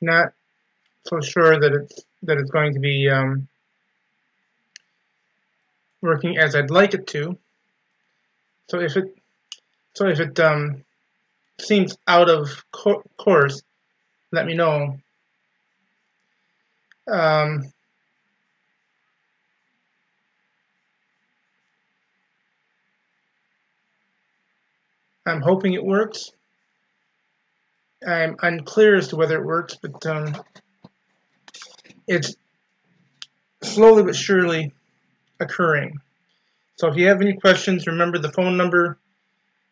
not so sure that it's going to be working as I'd like it to. So if it seems out of course, let me know. I'm hoping it works. I'm unclear as to whether it works, but it's slowly but surely occurring. So if you have any questions, remember the phone number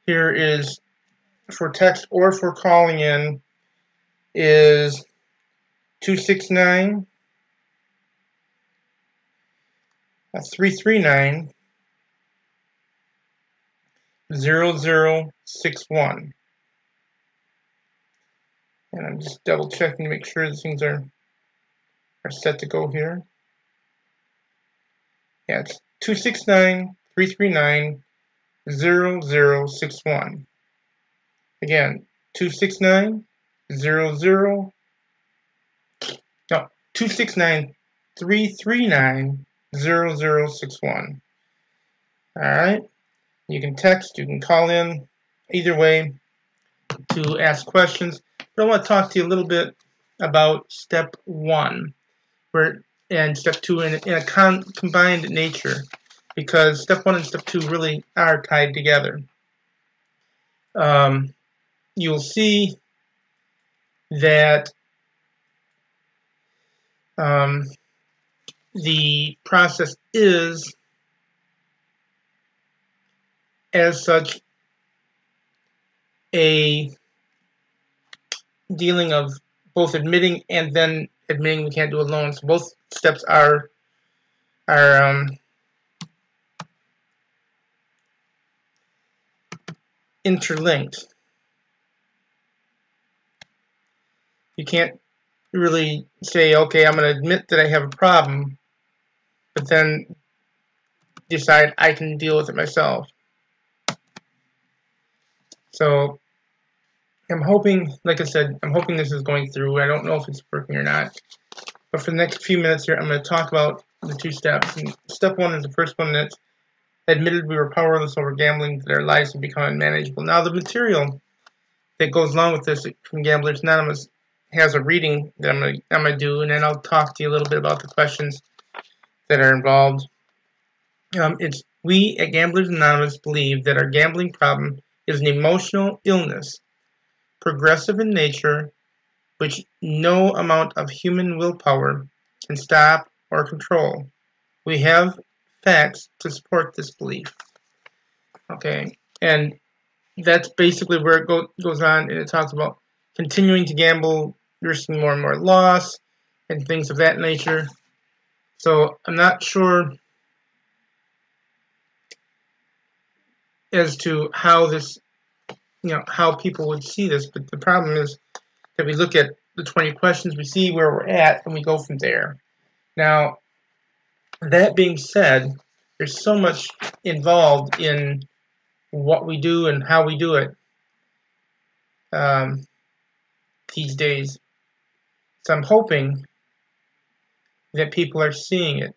here is for text or for calling in is 269 339 0061. And I'm just double checking to make sure the things are set to go here. Yeah, it's 269 339 0061. Again, 269 269 339 0061. Alright, you can text, you can call in, either way to ask questions. But I want to talk to you a little bit about step 1 and step 2 in a combined nature, because step 1 and step 2 really are tied together. You'll see that the process is, as such, a dealing of both admitting and then admitting we can't do it alone. So both steps are interlinked. You can't really say, okay, I'm going to admit that I have a problem, but then decide I can deal with it myself. So I'm hoping, like I said, I'm hoping this is going through. I don't know if it's working or not. But for the next few minutes here, I'm going to talk about the 2 steps. And step 1 is the first one that's admitted we were powerless over gambling, that our lives have become unmanageable. Now, the material that goes along with this from Gamblers Anonymous has a reading that I'm gonna do, and then I'll talk to you a little bit about the questions that are involved. We at Gamblers Anonymous believe that our gambling problem is an emotional illness, progressive in nature, which no amount of human willpower can stop or control. We have facts to support this belief. Okay, and that's basically where it goes on, and it talks about continuing to gamble, risking more and more loss, and things of that nature. So I'm not sure as to how this, how people would see this, but the problem is that we look at the 20 questions, we see where we're at, and we go from there. Now, that being said, there's so much involved in what we do and how we do it these days. So I'm hoping that people are seeing it.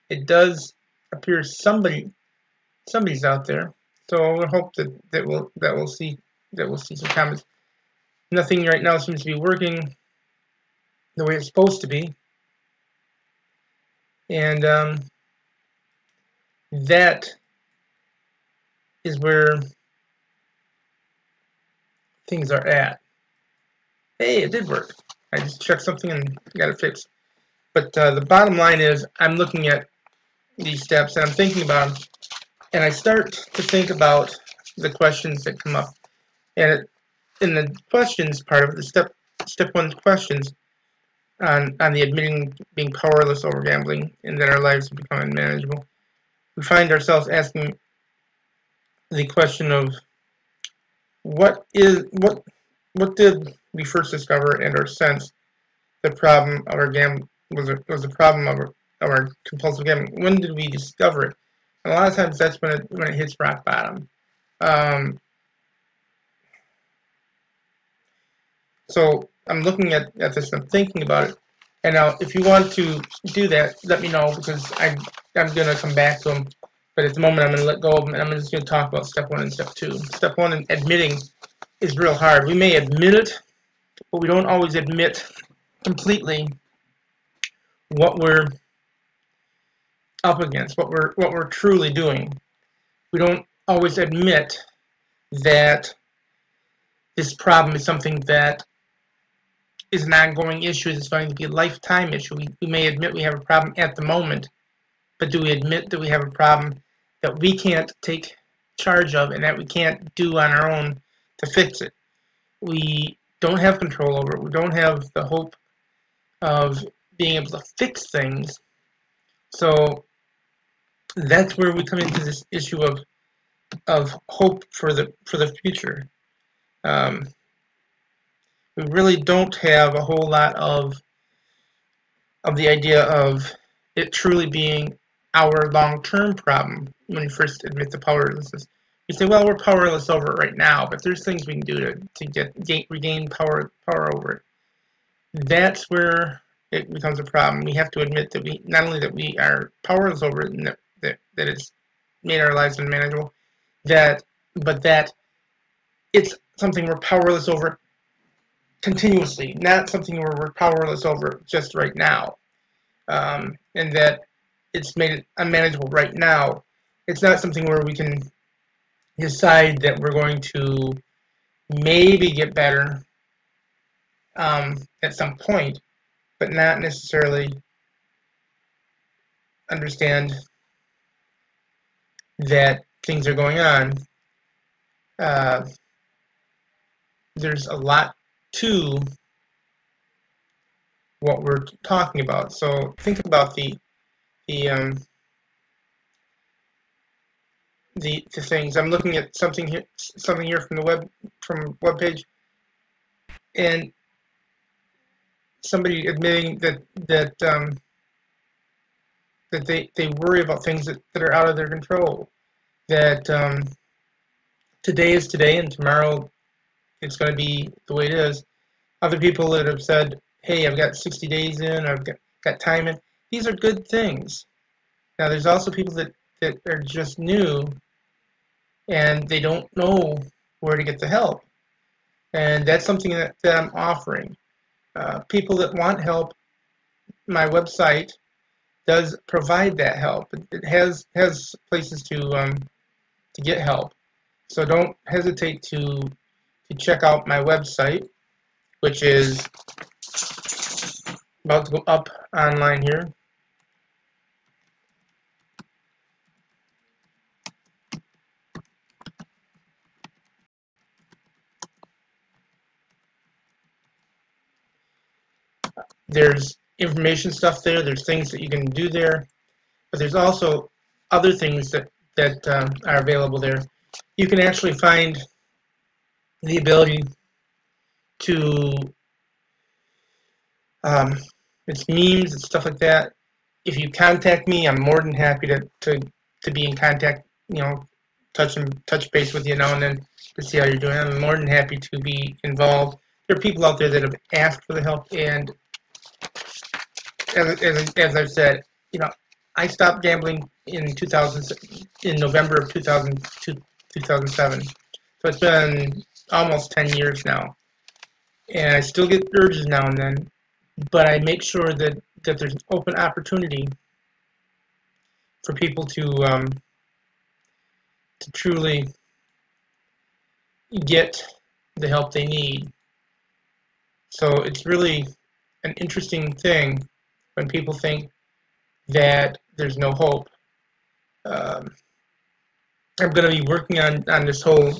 It does appear somebody's out there, so I hope that we'll see some comments. Nothing right now seems to be working the way it's supposed to be, and that is where things are at. Hey, it did work. I just checked something and got it fixed. But the bottom line is, I'm looking at these steps and I'm thinking about them, and I start to think about the questions that come up. And in the questions part of it, the step 1 questions on the admitting being powerless over gambling and that our lives have become unmanageable, we find ourselves asking the question of what did we first discover and or sense the problem of our gambling was the problem of our compulsive gambling? When did we discover it? And a lot of times that's when it hits rock bottom. So I'm looking at this and I'm thinking about it. And now, if you want to do that, let me know, because I'm going to come back to them. But at the moment, I'm going to let go of them, and I'm just going to talk about step 1 and step 2. Step 1, in admitting, is real hard. We may admit it, but we don't always admit completely what we're up against, what we're truly doing. We don't always admit that this problem is something that is an ongoing issue. It's going to be a lifetime issue. We may admit we have a problem at the moment, but do we admit that we have a problem that we can't take charge of and that we can't do on our own to fix it? We don't have control over it. We don't have the hope of being able to fix things. So that's where we come into this issue of hope for the future. We really don't have a whole lot of the idea of it truly being our long-term problem when you first admit to powerlessness. You say, well, we're powerless over it right now, but there's things we can do to regain power over it. That's where it becomes a problem. We have to admit that we not only that we are powerless over it and that it's made our lives unmanageable, but that it's something we're powerless over continuously, not something where we're powerless over just right now, and that it's made it unmanageable right now. It's not something where we can decide that we're going to maybe get better at some point, but not necessarily understand that things are going on. There's a lot to what we're talking about. So think about the things. I'm looking at something here from the web page, and somebody admitting that they worry about things that are out of their control. That today is today, and tomorrow it's going to be the way it is. Other people that have said, hey, I've got 60 days in, I've got time in. These are good things. Now, there's also people that are just new, and they don't know where to get the help. And that's something that I'm offering. People that want help, my website does provide that help. It has places to get help. So don't hesitate to check out my website, which is about to go up online here. There's information stuff there. There's things that you can do there, but there's also other things that are available there. You can actually find the ability to it's memes and stuff like that. If you contact me, I'm more than happy to be in contact. You know, touch base with you now and then to see how you're doing. I'm more than happy to be involved. There are people out there that have asked for the help, and as I've said, you know, I stopped gambling in November of 2007. So it's been almost 10 years now, and I still get urges now and then, but I make sure that there's an open opportunity for people to truly get the help they need. So it's really an interesting thing when people think that there's no hope. I'm going to be working on this whole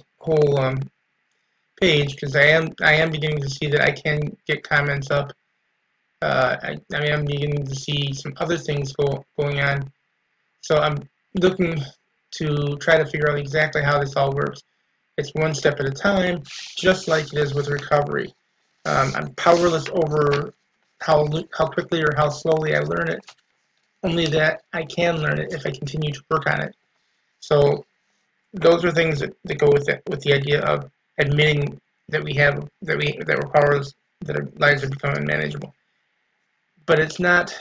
page, because I am beginning to see that I can get comments up. I am beginning to see some other things going on. So I'm looking to try to figure out exactly how this all works. It's one step at a time, just like it is with recovery. I'm powerless over how quickly or how slowly I learn it, only that I can learn it if I continue to work on it. So those are things that go with the idea of admitting that we're powerless that our lives are becoming unmanageable. But it's not,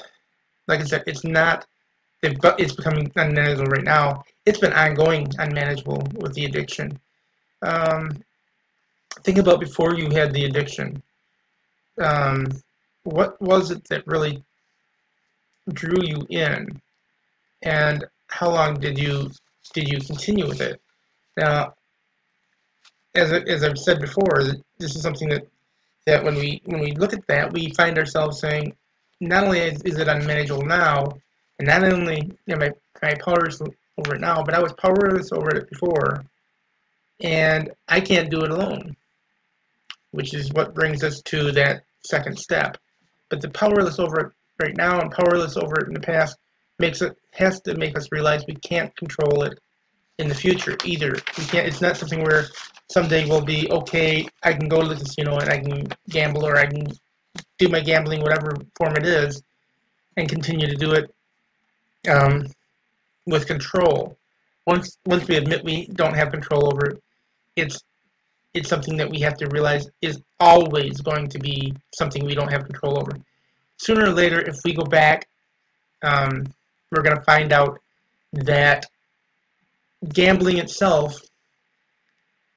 like I said, it's not, it's becoming unmanageable right now. It's been ongoing unmanageable with the addiction. Think about before you had the addiction. What was it that really drew you in, and how long did you continue with it? Now, as I've said before, this is something that when we look at that, we find ourselves saying, not only is it unmanageable now, and not only am I powerless over it now, but I was powerless over it before, and I can't do it alone, which is what brings us to that second step. But the powerless over it right now and powerless over it in the past has to make us realize we can't control it in the future either. We can't. It's not something where someday we'll be okay. I can go to the casino and I can gamble, or I can do my gambling, whatever form it is, and continue to do it with control. Once we admit we don't have control over it, it's something that we have to realize is always going to be something we don't have control over. Sooner or later, if we go back, we're going to find out that gambling itself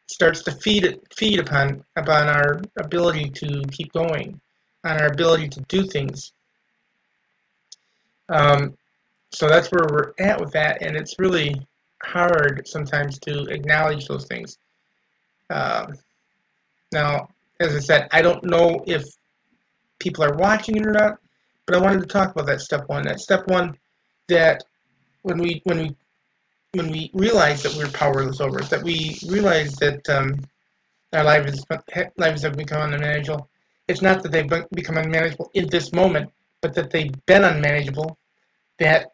starts to feed upon our ability to keep going, on our ability to do things. So that's where we're at with that, and it's really hard sometimes to acknowledge those things. Now, as I said, I don't know if people are watching it or not, but I wanted to talk about that step one. That step one, that when we realize that we're powerless over it, that we realize that our lives have become unmanageable. It's not that they've become unmanageable in this moment, but that they've been unmanageable, that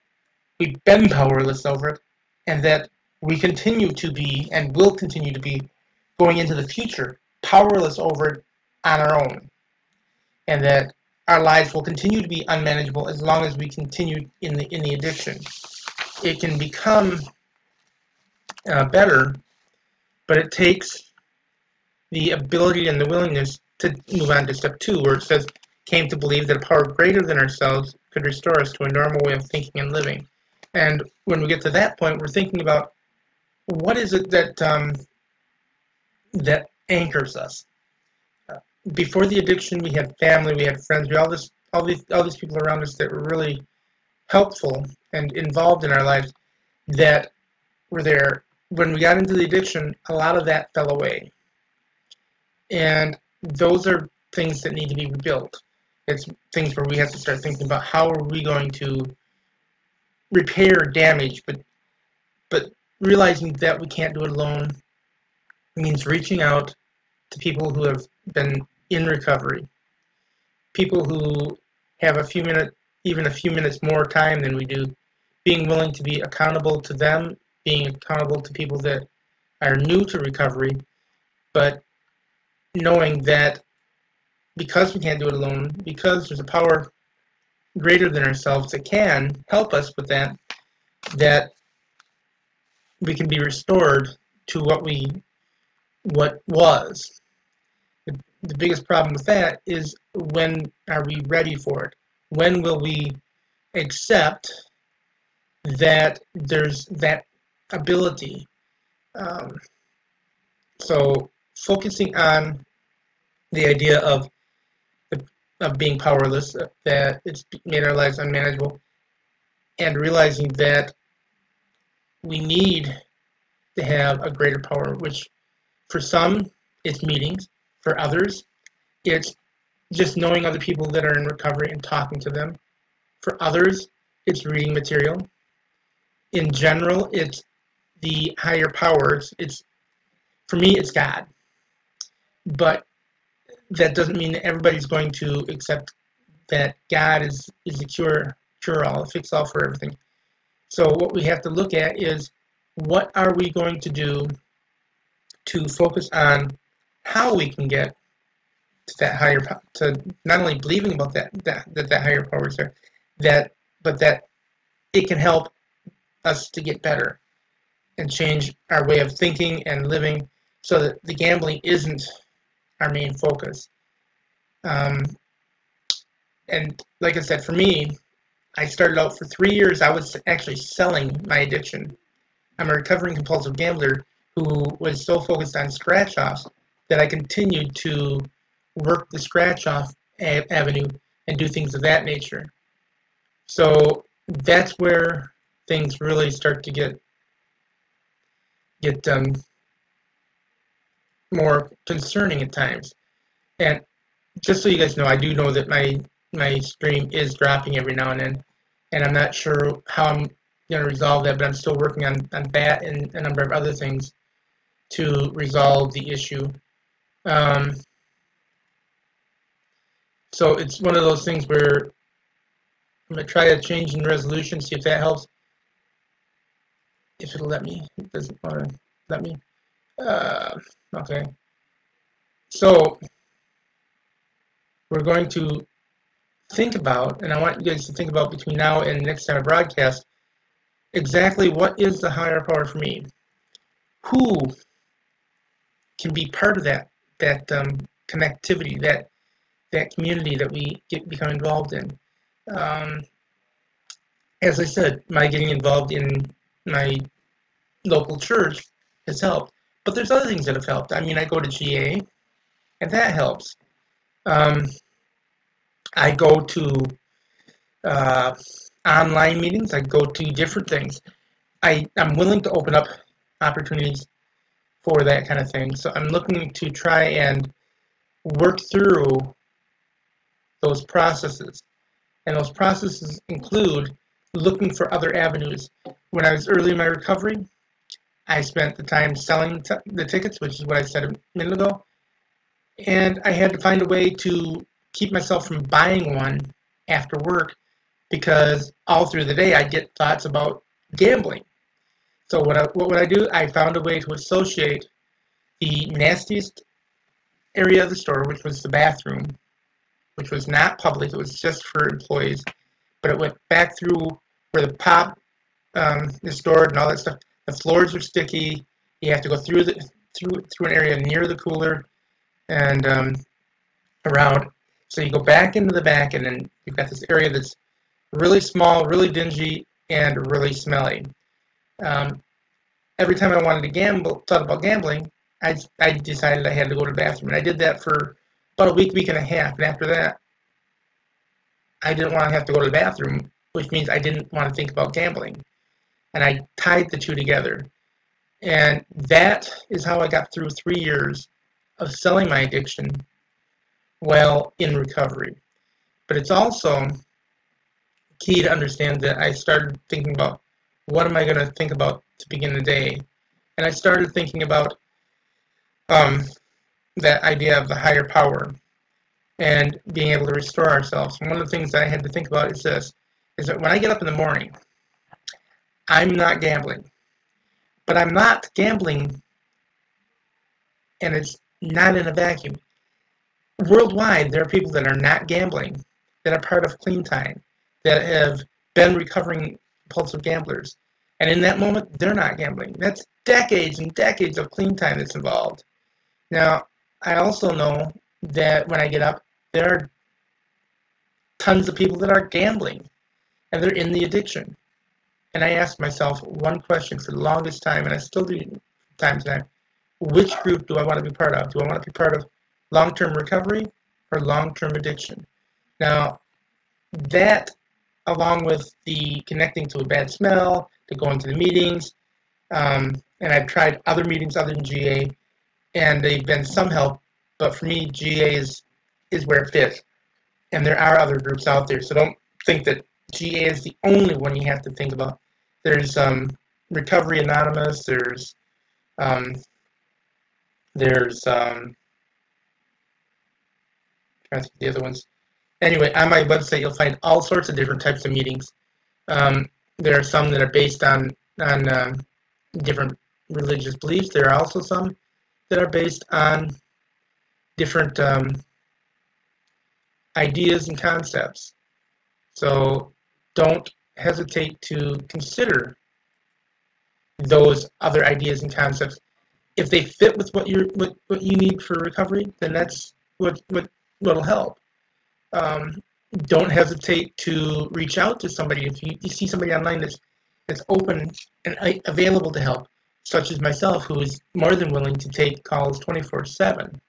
we've been powerless over it, and that we continue to be and will continue to be going into the future powerless over it on our own, and that our lives will continue to be unmanageable as long as we continue in the addiction. It can become better, but it takes the ability and the willingness to move on to step two, where it says, came to believe that a power greater than ourselves could restore us to a normal way of thinking and living. And when we get to that point, we're thinking about what is it that that anchors us. Before the addiction, we had family, we had friends, we all these people around us that were really helpful and involved in our lives, that were there. When we got into the addiction, a lot of that fell away. And those are things that need to be rebuilt. It's things where we have to start thinking about how are we going to repair damage, but realizing that we can't do it alone means reaching out to people who have been in recovery, people who have even a few minutes more time than we do, being willing to be accountable to them, being accountable to people that are new to recovery, but knowing that because we can't do it alone, because there's a power greater than ourselves that can help us with that we can be restored to what was. The biggest problem with that is, when are we ready for it? When will we accept that there's that ability? So focusing on the idea of being powerless, that it's made our lives unmanageable, and realizing that we need to have a greater power, which for some, it's meetings. For others, it's just knowing other people that are in recovery and talking to them. For others, it's reading material. In general, it's the higher powers. For me, it's God. But that doesn't mean that everybody's going to accept that God is the cure-all, fix-all for everything. So what we have to look at is, what are we going to do to focus on how we can get to that higher, to not only believing about that higher power is there, but that it can help us to get better and change our way of thinking and living, so that the gambling isn't our main focus. And like I said, for me, I started out for 3 years. I was actually selling my addiction. I'm a recovering compulsive gambler who was so focused on scratch offs that I continued to work the scratch off avenue and do things of that nature. So that's where things really start to get more concerning at times. And just so you guys know, I do know that my stream is dropping every now and then, and I'm not sure how I'm going to resolve that, but I'm still working on that and a number of other things to resolve the issue. So it's one of those things where I'm going to try to change in resolution, see if that helps. If it'll let me. It doesn't want to let me. Okay. So we're going to think about, and I want you guys to think about between now and next time I broadcast, exactly what is the higher power for me? Who can be part of that connectivity, that community that we become involved in? As I said, my getting involved in my local church has helped, but there's other things that have helped. I mean, I go to GA, and that helps. I go to online meetings. I go to different things. I'm willing to open up opportunities for that kind of thing. So I'm looking to try and work through those processes. And those processes include looking for other avenues. When I was early in my recovery, I spent the time selling the tickets, which is what I said a minute ago. And I had to find a way to keep myself from buying one after work, because all through the day I get thoughts about gambling. So what would I do? I found a way to associate the nastiest area of the store, which was the bathroom, which was not public, it was just for employees, but it went back through where the pop is stored and all that stuff. The floors are sticky. You have to go through an area near the cooler and around. So you go back into the back, and then you've got this area that's really small, really dingy, and really smelly. Every time I wanted to thought about gambling, I decided I had to go to the bathroom. And I did that for about a week and a half. And after that, I didn't want to have to go to the bathroom, which means I didn't want to think about gambling. And I tied the two together. And that is how I got through 3 years of selling my addiction while in recovery. But it's also key to understand that I started thinking about, what am I going to think about to begin the day? And I started thinking about that idea of the higher power and being able to restore ourselves. And one of the things that I had to think about is this, is that when I get up in the morning, I'm not gambling. But I'm not gambling, and it's not in a vacuum. Worldwide, there are people that are not gambling, that are part of Clean Time, that have been recovering compulsive gamblers. And in that moment, they're not gambling. That's decades and decades of Clean Time that's involved. Now, I also know that when I get up, there are tons of people that are gambling, and they're in the addiction. And I asked myself one question for the longest time, and I still do from time to time. Which group do I want to be part of? Do I want to be part of long-term recovery or long-term addiction? Now, that, along with the connecting to a bad smell, to going to the meetings, and I've tried other meetings other than GA, and they've been some help, but for me, GA is where it fits. And there are other groups out there, so don't think that GA is the only one you have to think about. There's Recovery Anonymous, there's the other ones. Anyway, on my website, you'll find all sorts of different types of meetings. There are some that are based on different religious beliefs. There are also some that are based on different ideas and concepts. So don't hesitate to consider those other ideas and concepts. If they fit with what you need for recovery, then that's what what'll help. Um, don't hesitate to reach out to somebody if you see somebody online that's open and available to help, such as myself, who is more than willing to take calls 24/7.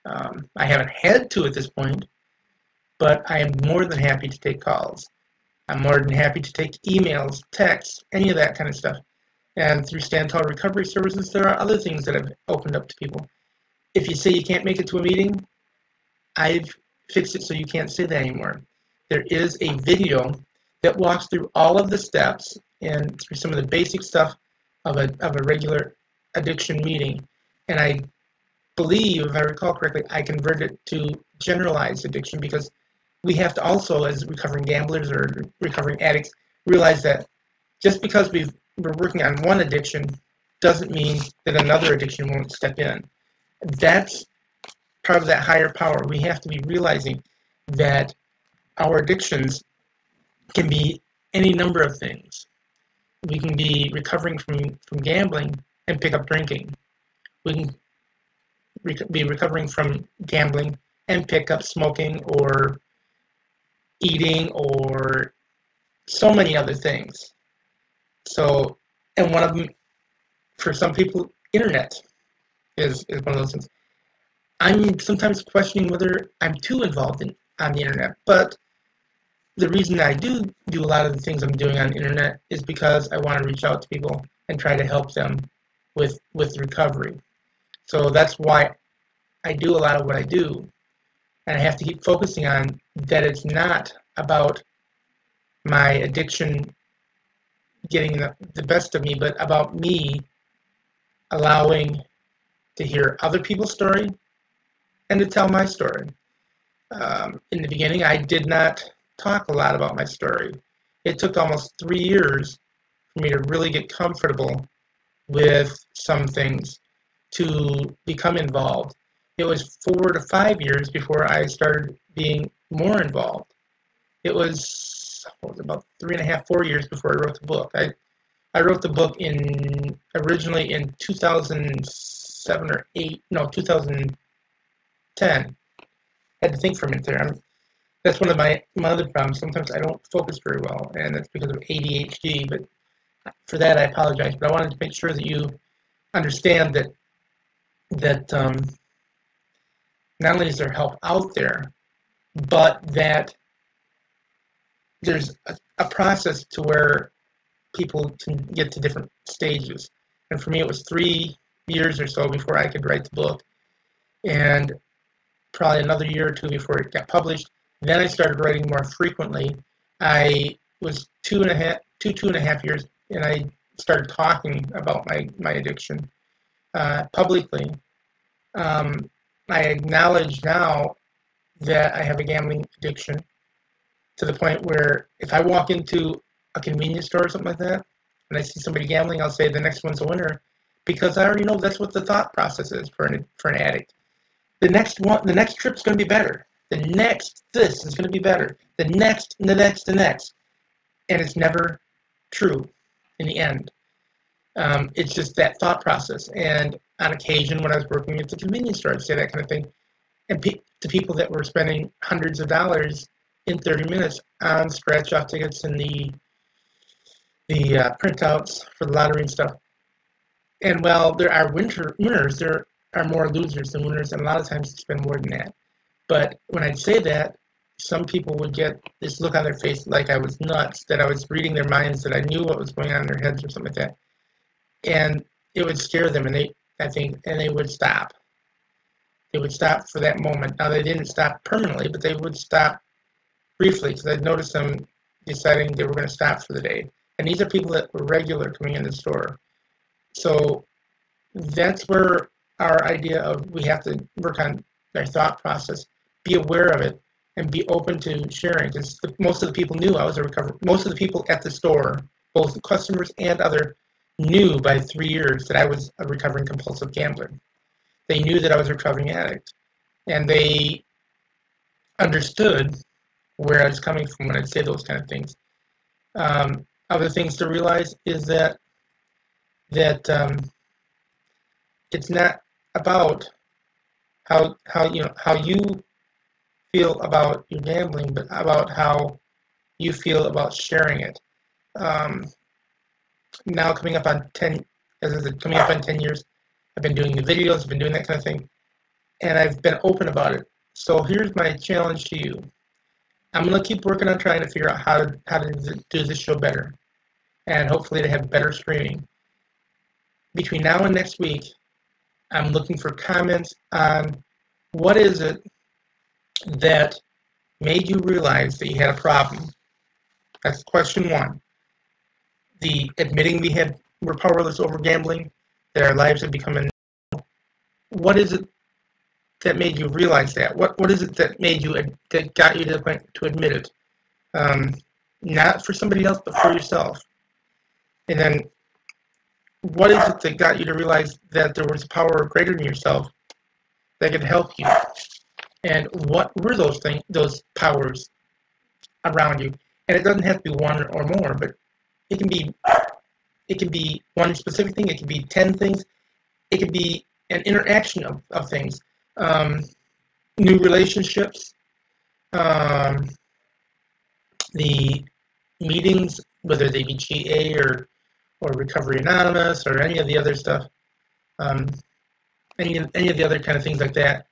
I haven't had to at this point, but I am more than happy to take calls. I'm more than happy to take emails, texts, any of that kind of stuff. And through Stand Tall Recovery Services, there are other things that I've opened up to people. If you say you can't make it to a meeting, I've fixed it so you can't say that anymore. There is a video that walks through all of the steps and through some of the basic stuff of a regular addiction meeting. And I believe, if I recall correctly, I converted it to generalized addiction because we have to also, as recovering gamblers or recovering addicts, realize that just because we're working on one addiction doesn't mean that another addiction won't step in. That's part of that higher power. We have to be realizing that our addictions can be any number of things. We can be recovering from gambling and pick up drinking. We can be recovering from gambling and pick up smoking or eating or so many other things. So, and one of them, for some people, internet is one of those things. I'm sometimes questioning whether I'm too involved on the internet, but the reason I do a lot of the things I'm doing on the internet is because I want to reach out to people and try to help them with recovery. So that's why I do a lot of what I do. And I have to keep focusing on that it's not about my addiction getting the best of me, but about me allowing to hear other people's story and to tell my story. In the beginning, I did not talk a lot about my story. It took almost 3 years for me to really get comfortable with some things to become involved. It was 4 to 5 years before I started being more involved. It was about 3.5, 4 years before I wrote the book. I wrote the book originally in 2007 or 8, no, 2010. Had to think for a minute there. That's one of my other problems. Sometimes I don't focus very well, and that's because of ADHD. But for that, I apologize. But I wanted to make sure that you understand that not only is there help out there, but that there's a process to where people can get to different stages. And for me, it was 3 years or so before I could write the book, and probably another year or two before it got published. Then I started writing more frequently. I was 2.5 years, and I started talking about my addiction publicly. I acknowledge now that I have a gambling addiction to the point where if I walk into a convenience store or something like that, and I see somebody gambling, I'll say the next one's a winner, because I already know that's what the thought process is for an addict. The next trip's going to be better. The next this is going to be better. The next, and the next, the next. And it's never true in the end. It's just that thought process. And on occasion, when I was working at the convenience store, I'd say that kind of thing. And to people that were spending hundreds of dollars in 30 minutes on scratch-off tickets and the printouts for the lottery and stuff. And while there are winners, there are more losers than winners, and a lot of times it's been more than that. But when I'd say that, some people would get this look on their face like I was nuts, that I was reading their minds, that I knew what was going on in their heads or something like that. And it would scare them, and they would stop. They would stop for that moment. Now, they didn't stop permanently, but they would stop briefly, because I'd noticed them deciding they were going to stop for the day. And these are people that were regular coming in the store. So that's where our idea of we have to work on their thought process, be aware of it, and be open to sharing. Because most of the people knew I was a recovery. Most of the people at the store, both the customers and other, knew by 3 years that I was a recovering compulsive gambler. They knew that I was a recovering addict, and they understood where I was coming from when I'd say those kind of things. Other things to realize is that it's not about how you feel about your gambling, but about how you feel about sharing it. Now coming up on 10, as I said, coming up on 10 years, I've been doing the videos, I've been doing that kind of thing, and I've been open about it. So here's my challenge to you. I'm going to keep working on trying to figure out how to do this show better, and hopefully to have better streaming. Between now and next week, I'm looking for comments on what is it that made you realize that you had a problem. That's question one. The admitting we're powerless over gambling, that our lives have become a. What is it that made you realize that? What is it that got you to the point to admit it? Not for somebody else, but for yourself. And then, what is it that got you to realize that there was a power greater than yourself that could help you? And what were those powers around you? And it doesn't have to be one or more, but it can be one specific thing. It can be 10 things. It could be an interaction of things. New relationships, the meetings, whether they be GA or Recovery Anonymous or any of the other stuff, any of the other kind of things like that.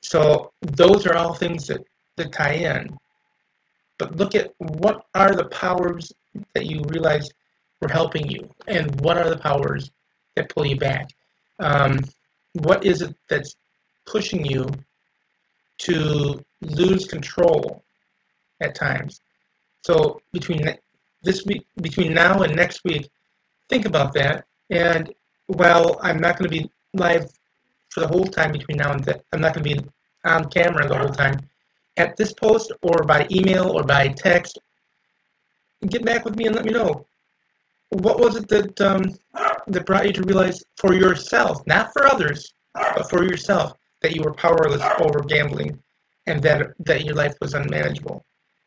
So those are all things that tie in. But look at what are the powers that you realize were helping you, and what are the powers that pull you back. What is it that's pushing you to lose control at times? So between now and next week, think about that. And while I'm not going to be live for the whole time between now and then, I'm not going to be on camera the whole time. At this post, or by email, or by text, get back with me and let me know. What was it that brought you to realize for yourself, not for others, but for yourself, that you were powerless over gambling and that your life was unmanageable?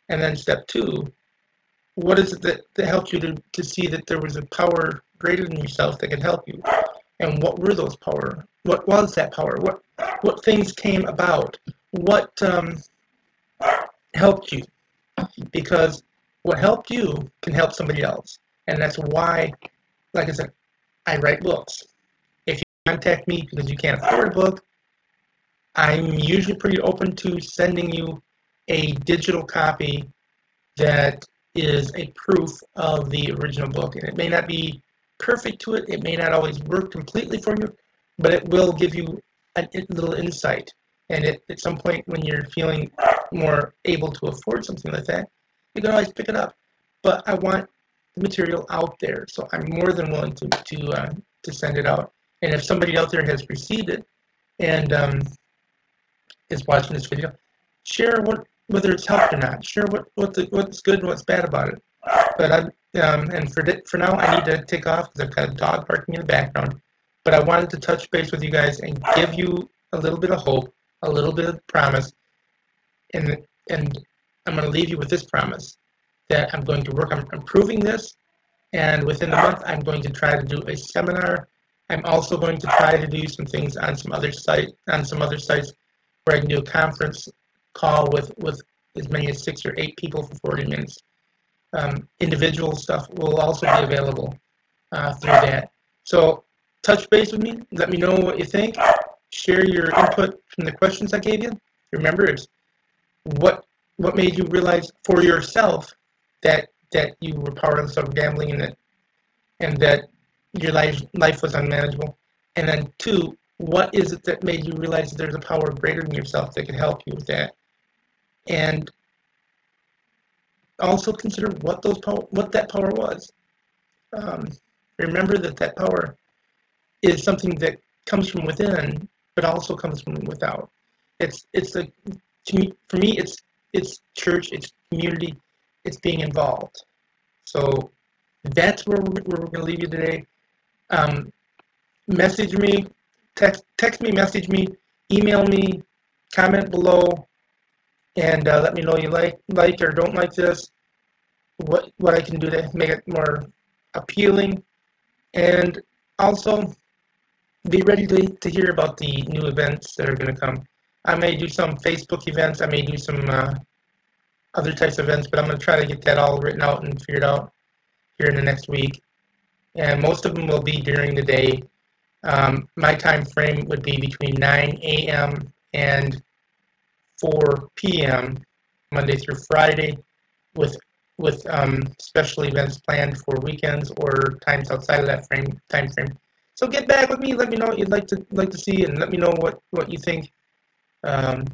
And then step two, what is it that helped you to see that there was a power greater than yourself that could help you? And what were those power? What was that power? What things came about? What helped you? Because what helped you can help somebody else. And that's why, like I said, I write books. If you contact me because you can't afford a book, I'm usually pretty open to sending you a digital copy that is a proof of the original book. And it may not be perfect to it. It may not always work completely for you, but it will give you a little insight. And at some point when you're feeling more able to afford something like that, you can always pick it up. But I want the material out there, so I'm more than willing to send it out. And if somebody out there has received it and is watching this video, share whether it's helped or not. Share what's good and what's bad about it. But for now, I need to take off because I've got a dog barking in the background. But I wanted to touch base with you guys and give you a little bit of hope, a little bit of promise, and I'm going to leave you with this promise that I'm going to work on improving this, and within a month I'm going to try to do a seminar. I'm also going to try to do some things on some other sites where I can do a conference call with as many as 6 or 8 people for 40 minutes. Individual stuff will also be available through that. So touch base with me. Let me know what you think. Share your input from the questions I gave you. Remember, it's what made you realize for yourself that you were powerless over gambling and that your life was unmanageable. And then 2, what is it that made you realize that there's a power greater than yourself that can help you with that? And also consider what that power was. Remember that power is something that comes from within, but also comes from without. For me, it's church, it's community, it's being involved. So that's where we're going to leave you today. Message me, text me, message me, email me, comment below, and let me know you like or don't like this, what I can do to make it more appealing, and also be ready to hear about the new events that are going to come. I may do some Facebook events. I may do some other types of events, but I'm going to try to get that all written out and figured out here in the next week. And most of them will be during the day. My time frame would be between 9 a.m. and 4 p.m. Monday through Friday, with special events planned for weekends or times outside of that time frame. So get back with me. Let me know what you'd like to see, and let me know what you think. And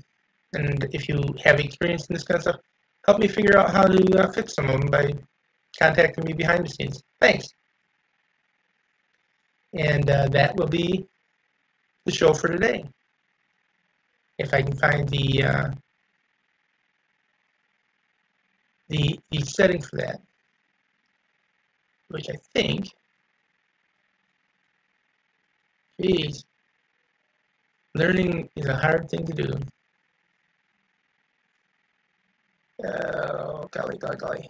if you have experience in this kind of stuff, help me figure out how to fix some of them by contacting me behind the scenes. Thanks. And that will be the show for today. If I can find the setting for that, which I think, geez, learning is a hard thing to do. Oh, golly.